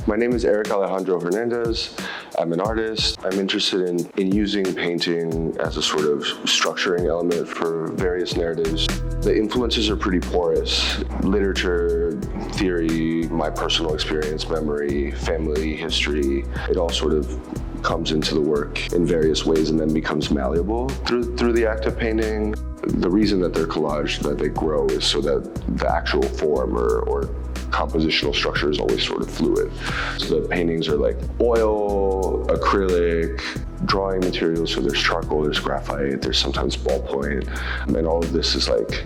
My name is Erick Alejandro Hernández. I'm an artist. I'm interested in using painting as a sort of structuring element for various narratives. The influences are pretty porous. Literature, theory, my personal experience, memory, family history, it all sort of comes into the work in various ways and then becomes malleable through the act of painting. The reason that they're collaged, that they grow, is so that the actual form or compositional structure is always sort of fluid. So the paintings are like oil, acrylic, drawing materials, so there's charcoal, there's graphite, there's sometimes ballpoint, and all of this is like,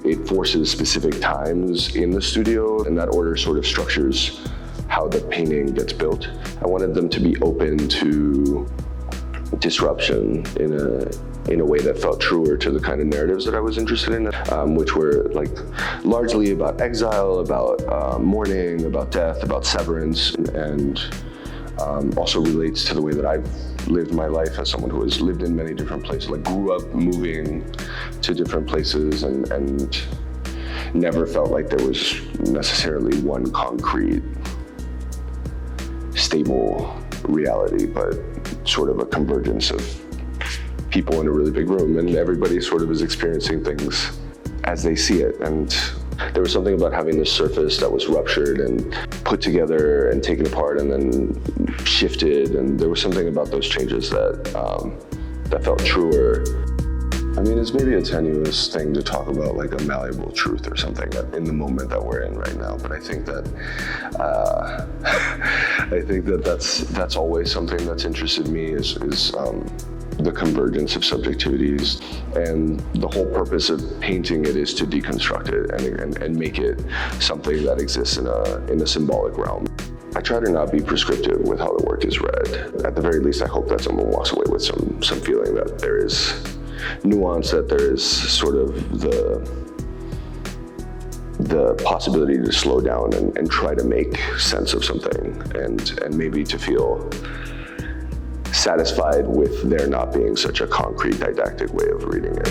it forces specific times in the studio, and that order sort of structures how the painting gets built. I wanted them to be open to disruption in a way that felt truer to the kind of narratives that I was interested in, which were like largely about exile, about mourning, about death, about severance, and also relates to the way that I've lived my life as someone who has lived in many different places, like grew up moving to different places and never felt like there was necessarily one concrete, stable reality, but sort of a convergence of people in a really big room, and everybody sort of is experiencing things as they see it. And there was something about having this surface that was ruptured and put together and taken apart and then shifted, and there was something about those changes that felt truer. I mean, it's maybe a tenuous thing to talk about like a malleable truth or something in the moment that we're in right now, but I think that that's always something that's interested me is the convergence of subjectivities, and the whole purpose of painting it is to deconstruct it and make it something that exists in a symbolic realm. I try to not be prescriptive with how the work is read. At the very least, I hope that someone walks away with some feeling that there is nuance, that there is sort of the possibility to slow down and try to make sense of something, and maybe to feel satisfied with there not being such a concrete didactic way of reading it.